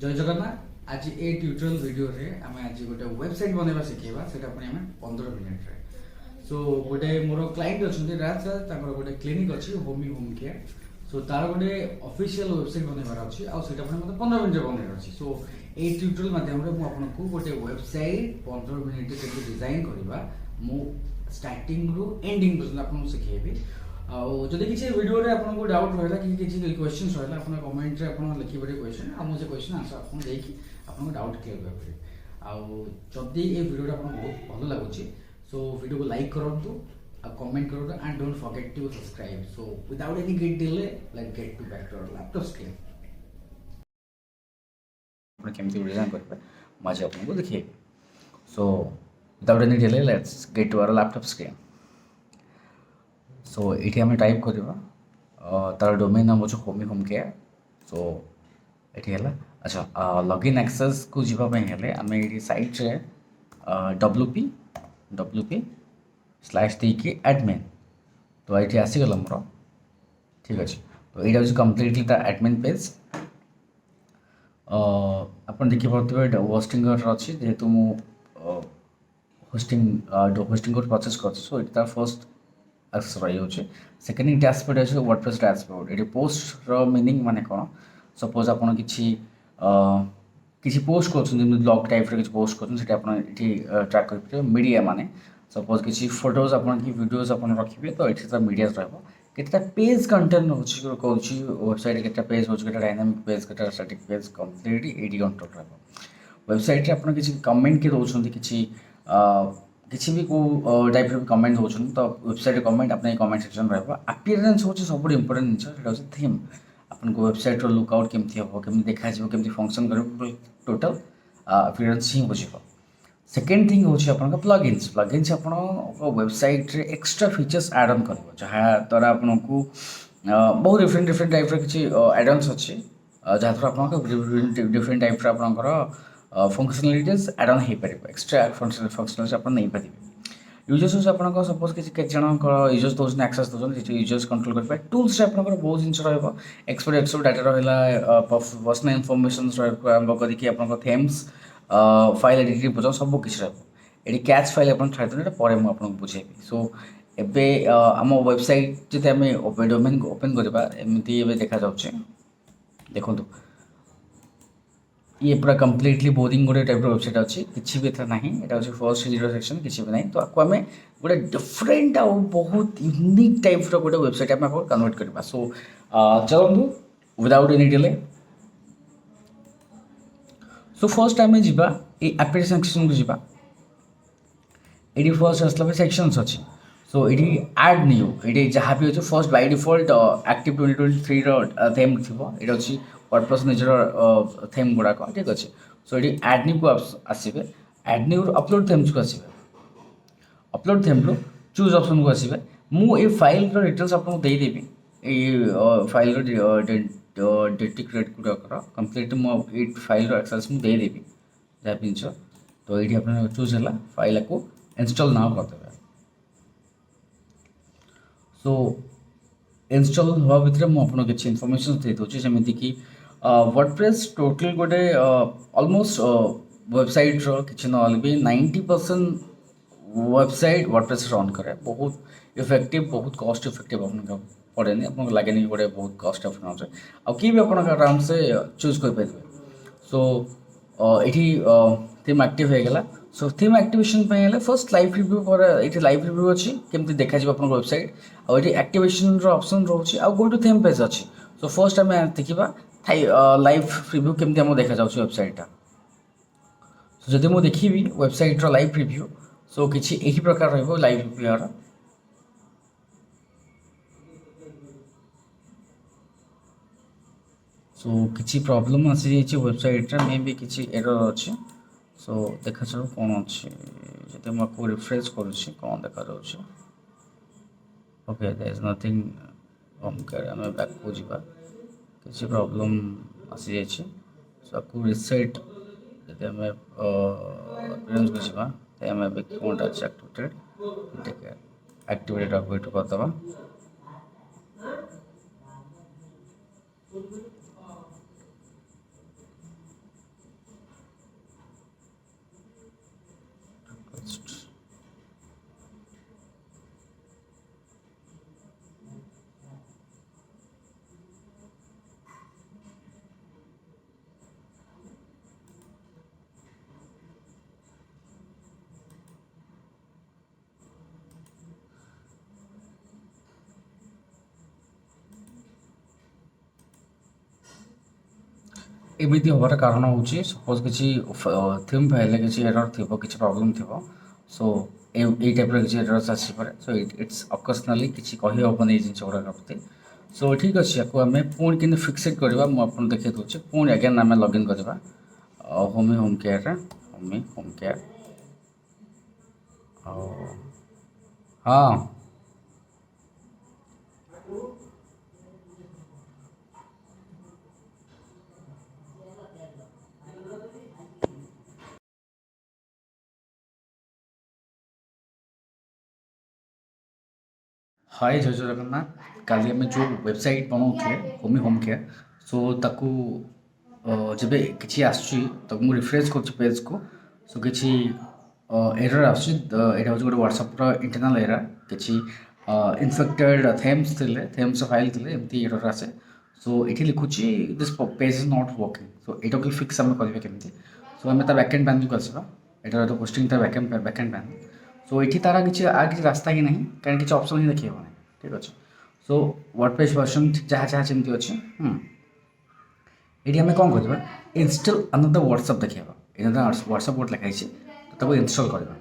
जय जगन्नाथ आज ए tutorial video रे आम आज गोटे वेबसाइट बनवा शिखेबा सेटा पुनी आम 15 मिनिट रे सो गोटे मोर क्लाइंट अच्छा राज गोटे क्लिनिक अच्छी होमी होम केयर सो तार गोटे ऑफिशियल वेबसाइट बनवार अच्छी आटा पुणी मतलब 15 मिनिट बनवार अच्छी सो ए ट्यूटोरियल माध्यम मुझे गोटे वेबसाइट 15 मिनिट के डिजाइन करवा मु स्टार्टिंग रु एंडिंग पर्यंत आपको शिखेबी आदि किसी वीडियो आपको डाउट रहा कि किसी क्वेश्चन रहा आप कमेंट में लिखिपर क्वेश्चन आ मुझे क्वेश्चन आंसर आपको देकी आपको डाउट क्लियर कर जदि ये वीडियो आपको बहुत भल लगुच सो वीडियो को लाइक करूँ कमेंट करूँ and don't forget to subscribe so without any get delay let's get to back to our laptop screen केमती डिजाइन कर मुझे आपको देखिए so without any delay let's get to our laptop screen so ये आम type करवा तार domain नाम हो होमी होम केयर सो ये है अच्छा लॉगिन एक्सेस को जीवाई आम ये साइट रे डब्ल्यूपी स्लैश देकी एडमिन तो ये आसीगला मोर ठीक अच्छे तो यहाँ हूँ कम्प्लीटली ता एडमिन पेज आप देखिए होस्टिंग अच्छी जेहेतु मुझे होस्टिंग परचेस कर सो ये तार फर्स्ट एक्सेस रही है सेकेंड डैशबोर्ड अच्छे वर्डप्रेस डैशबोर्ड ये पोस्ट रो मीनिंग माने कौन सपोज आप किसी पोस्ट कर ब्लॉग टाइप किसी पोस्ट कर ट्रैक कर मीडिया माने सपोज किसी फोटोज आप वीडियोज आप रखिए तो ये मीडिया रहा पेज कंटेंट हो वेबसाइट के पेज हो डायनामिक पेज के स्टैटिक पेज कम्प्लीट ये कंट्रोल रहा वेबसाइट आप किसी कमेंट किए दौरान किसी भी को टाइप कमेंट हो तो वेबसाइट कमेंट अपने कमेंट सेक्शन रहा अपीयरेंस हूँ सब इंपोर्टेंट जिन थीम आपको वेबसाइट लुकआउट केमती हम केमी देखा केमती फंक्शन कर टोटल अपीयरेंस ही बुझे सेकेंड थिंग हूँ आप प्लगइन्स आप वेबसाइट रे एक्स्ट्रा फीचर्स ऐड ऑन कर जहाँ द्वारा आपको बहुत डिफरेंट डिफरेंट टाइप किसी एडन्स अच्छी जहाँद्वारा आप different type functionalities add on हो पार एक्स्ट्रा फंक्शनालिटी आप नहीं पारे यूजर्स आप सपोज किसी जन यूजर्स दौरान एक्सेस दौरान यूजर्स कंट्रोल करेंगे टूल्स आप बहुत जिन एक्सपोर्ट डाटा रहा पर्सनल इनफॉरमेशन आरंभ करके थेम्स फाइल एडिटिंग पर्यटन सब किसी रही कैच फाइल आप छाड़ी पर मुझे बुझेबी सो एबे आम वेबसाइट जब आम डोमेन ओपन करवा एमती देखा जाऊे देखो ये पूरा कम्प्लीटली बोरिंग गोटे टाइप वेबसाइट अच्छी किसी भी ना यहाँ हूँ फर्स्ट जीरो सेक्शन किसी भी ना तो आपको आम गोटे डिफरेंट आ बहुत यूनिक टाइप गोटे वेबसाइट आम कन्वर्ट करवा सो चलू without any delay so first आम जा एप्लिकेशन सेक्शन को जा ये फर्स्ट आसला सेक्शंस अच्छी सो ये एड न्यू ये जहाँ भी अच्छे first by default active 2023 theme थी ये अच्छी वर्डप्रेस निजर थेम गुड़ाक ठीक अच्छे सो ये एड न्यू को आसवे एड न्यू अपलोड थेम्स को आसवे अपलोड थेम रू चूज ऑप्शन को आसवे मुझे फाइल डिटेल्स आपको देदेवी ये फाइल डेटिक्रेट गुड़ाक कम्प्लीट मुझे फाइल एक्सेस मुझे देदेवी जहाँ भी जिन तो ये आप चूज है फाइल को इंस्टॉल ना करदे सो इंस्टॉल हवा भितर मुझे किसी इनफॉरमेशन दे दूसरी जमीती कि वर्डप्रेस टोटल गोटे ऑलमोस्ट वेबसाइट किसी ना भी 90% वेबसाइट वर्डप्रेस रन करे बहुत इफेक्टिव बहुत कॉस्ट इफेक्टिव आपको पड़े आपको लगे गोटे बहुत कॉस्ट इफेक्टिव आ कि भी आप आराम से चूज कर सो ये थीम एक्टिव होगा so theme activation first live review पर ये लाइव रिव्यू अच्छी केमती देखा आप वेबसाइट और ये एक्टिवेशन ऑप्शन रोचे आ गो टू थीम पेज अच्छी सो फर्स्ट आम देखा लाइव रिव्यू केमती आम देखा जाऊँ वेबसाइटा सो जब मुझे देखी वेबसाइट लाइव रिव्यू सो किसी यही प्रकार रही लाइव रिव्यूर सो किसी प्रॉब्लम आसी जाइए वेबसाइट मे भी किसी एरर अच्छे सो देखा जाऊ कौन अच्छे जब मुझे रिफ्रेश करुँची कौन देखा जाऊँ okay there is nothing home care आम बैक को जा किसी प्रॉब्लम आसी जाइए सो आपको रिसेट जब आम अपीयरेंस को जा आम कौन अच्छे एक्टिवेटेड एक्टिवेटेड अपडेट करदे ଏମିତି ହେବାର କାରଣ ହେଉଛି ସପୋଜ୍ କିଛି ଥିମ୍ ଫାଇଲ୍ରେ କିଛି ଏରର୍ ଥିବ କିଛି ପ୍ରୋବ୍ଲେମ୍ ଥିବ ସୋ ଏଇ ଟାଇପ୍ର କିଛି ଏରର୍ସ ଆସିପାରେ ସୋ ଇଟ୍ସ ଅକେଜନାଲି କିଛି କହିହେବନି ଏଇ ଜିନିଷ ଗୁଡ଼ାକ ପ୍ରତି ସୋ ଠିକ୍ ଅଛି ୟାକୁ ଆମେ ପୁଣି କେମିତି ଫିକ୍ସେଟ୍ କରିବା ମୁଁ ଆପଣଙ୍କୁ ଦେଖାଇ ଦେଉଛି ପୁଣି ଆଗେନ୍ ଆମେ ଲଗ୍ଇନ୍ କରିବା ହୋମ୍ କେୟାରରେ ହୋମ୍ କେୟାର ଆଉ ହଁ हाय जय जगन्नाथ काली आम जो वेबसाइट बनाऊे होम केयर सो ताकू जब किसी आसू रिफ्रेश कर पेज को सो किसी एरर आसूँ यहाँ हूँ गोटे व्हाट्सएप इंटरनाल एरर किसी इनफेक्टेड थेम्स थे थेम्स फाइल थे एमती एरर आसे सो ये लिखुची this page is not working so यहाँ को फिक्स आम करेंगे केमती सो आम बैकेंड पैनल को आसवा यहाँ तो पोस्टिंग बैकेंड पैनल सो ये तार किसी किसी रास्ता ही ना कहीं किसी ऑप्शन ही देखिए ठीक अच्छे सो वर्डप्रेस वर्जन जहाँ जहाँ जमी अच्छे ये आम कौन करवा इंस्टॉल अनदर व्हाट्सएप देखा व्हाट्सएप गोटे लिखाई तो इंस्टॉल करवा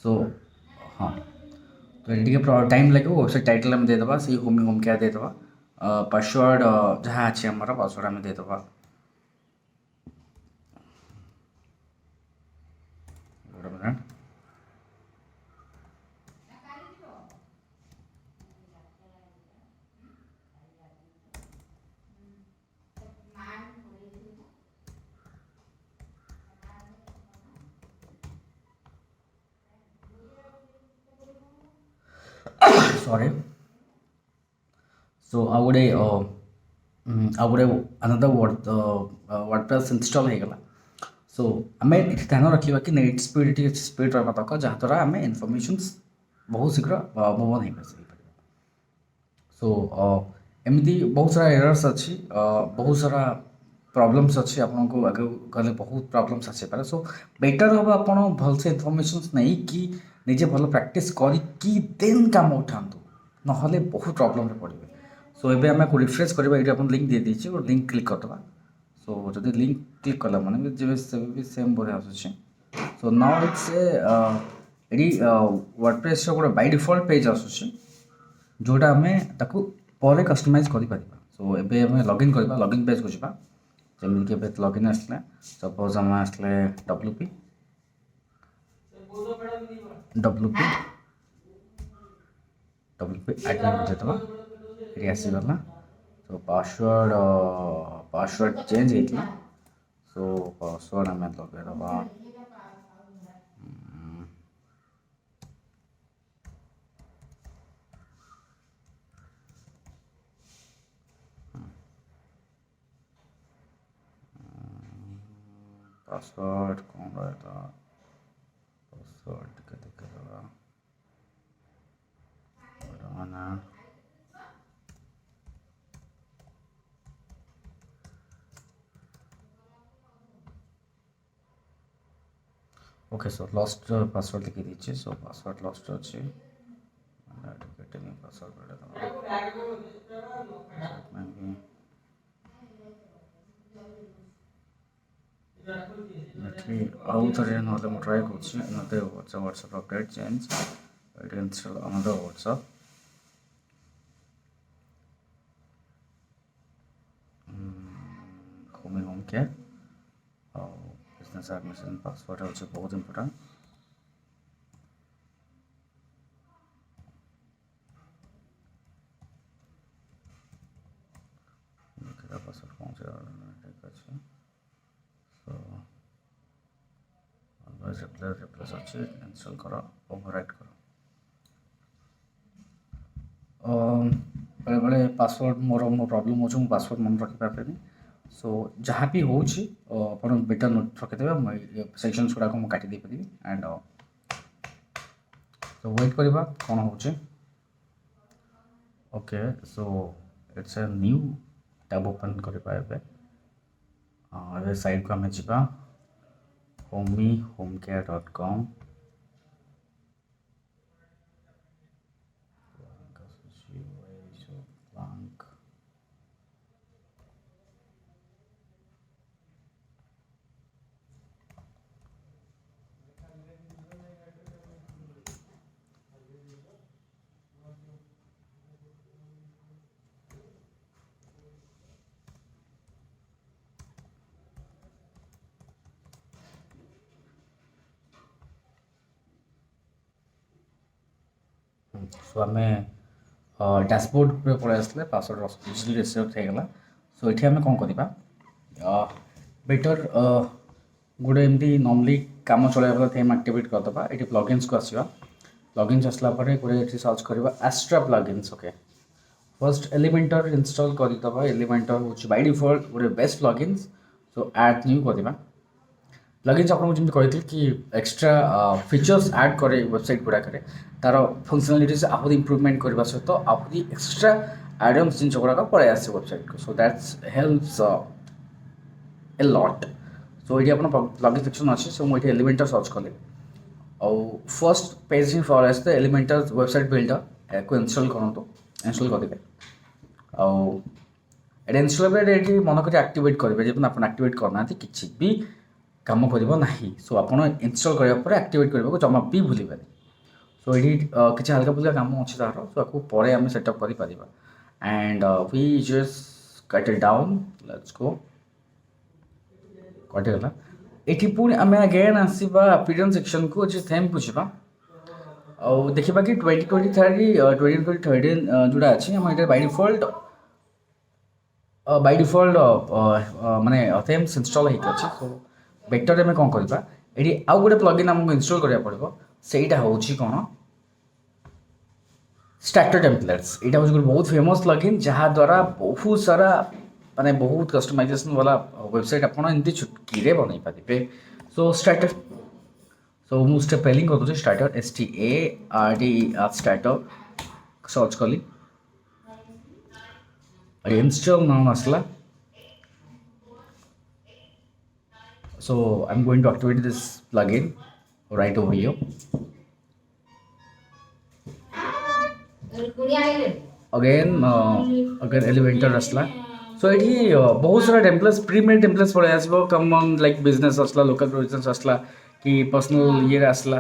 सो हाँ तो ये टाइम लगे वेबसाइट टाइटल आम देदेबा से होम केयर देदेबा पासवर्ड जहाँ अच्छे आम पासवर्ड आम देदेबा सॉरी सो आ गोटे अनदर वर्डप्रेस इंस्टॉल हो गला सो आम ये ध्यान रखा कि नेट स्पीड स्पीड रहा दरकार जहाँद्वारा आम इनफर्मेशन बहुत शीघ्र मूव ऑन हो सो एमती बहुत सारा एरर्स अच्छी बहुत सारा प्रॉब्लम्स अच्छी आपको आगे गले बहुत प्रॉब्लम्स आसपे सो बेटर हम आप भलसे इनफर्मेशन नहीं कि निजे भल प्रैक्टिस करके देन काम उठातु ना बहुत प्रॉब्लम पड़े सो ये आम रिफ्रेश करवा ये लिंक दे दीजिए और लिंक क्लिक करदे सो जब लिंक क्लिक कला मैंने भी सेम बोले आसूँ सो नाउ इट्स ये वर्डप्रेस गोटे बाय डिफॉल्ट पेज आसूँ जोटा आम ताकू पर कस्टमाइज कर सो एम लॉगिन करवा लॉगिन पेज को जावा जमीक लॉगिन आसला सपोज आम आसले डब्ल्यूपी डब्ल्यूपी डब्ल्यूपी एडमिन को देदेबा ये आसीगला सो पासवर्ड चेंज होता सो पासवर्ड आम लगेदबा पासवर्ड कौन रहता पासवर्ड के देखेदबा माना ओके सो लॉस्ट पासवर्ड लिखी दीजिए सो पासवर्ड लॉस्ट अच्छे पासवर्ड आउ थे ना ट्राए कर WhatsApp update change install another WhatsApp home care और बिजनेस एडमिशन पासवर्ड है बहुत इंपोर्टेंट पासवर्ड पहुँचे ठीक अच्छे सो रिप्लेस अच्छे इंस्टॉल कर ओवरराइट कर बेले बेले पासवर्ड मो प्रॉब्लम हो पासवर्ड मन रखिपारे सो जहाँ भी हो बेटर नोट रखिदे सेक्शंस गुड़ाक मुझे काटिदे पारि एंड तो वेट करवा कौन हो okay so it's a new tab open करवा साइड को आम जा homecare.com blank सो आम डैशबोर्ड पलि आसले पासवर्ड इजिली रिसेक्ट होगा सो ये आम कौन करवा बेटर गोटे एमती नॉर्मली काम चलाइबा थीम एक्टिवेट करदे ये प्लगइन्स को आसवा प्लगइन्स आसला गोटे सर्च करवा Astra plugins okay first Elementor install करदे एलिमेंटर हूँ बाय डिफॉल्ट गोटे best plugins so add new करवा प्लगइन्स आपको जमी कही कि एक्सट्रा फीचर्स ऐड करे वेबसाइट गुड़ाक तार फंक्शनालिटीज आहरी इम्प्रूवमेंट करने सहित आहरी एक्सट्रा एडन्स जिन गुड़ाक पलि आसे वेबसाइट को so that's helps a lot so ये आप प्लगइन सेक्शन अच्छे सो मुझे एलिमेंटर सर्च कले और फर्स्ट पेज ही फॉर आसते एलिमेंटर वेबसाइट बिल्डर को इंस्टॉल करूँ इंस्टॉल करेंगे और ये इंस्टॉल ये मन कर एक्टिवेट करेंगे जब आप एक्टिवेट करना किसी भी काम करना सो आप इंस्टॉल कराया एक्टिवेट करने को जमा भी भूल पारे सो ये किसी हल्का फुल्का काम अच्छे तार सो आपको पर आम सेटअप कर and we just cut it down let's go कटिगला ये पुणी आम अगेन आसवा अपीयरेंस सेक्शन को जे थेम को जावा और देखा कि 2023 2013 जोड़ा अच्छी आम ये बाय डिफॉल्ट माने थेम्स इंस्टॉल होती सो बेटर आम कौन करवा ये आउ गोटे प्लगइन आमको इंस्टॉल करा पड़ो सेटा हूँ कौन स्टार्टर टेम्पलेट्स यहाँ हूँ बहुत फेमस प्लगइन जहाँ द्वारा बहुत सारा माने बहुत कस्टमाइजेशन वाला वेबसाइट आपड़ एमती चुटकी बन पारे सो स्टार्टर सो मुझे स्टेप पेलिंग कर दूसरी स्टार्टर START स्टार्टर सर्च कली इंस्टॉल नाम आसला so I'm going to activate this plugin right over here again अगर एलिमेंटर आसला सो ये बहुत सारा टेम्पलेट्स प्री मेड टेम्पलेट्स पड़े आसो कॉमन लाइक बिजनेस आसला लोकल बिजनेस आसला कि पर्सनल ये आसला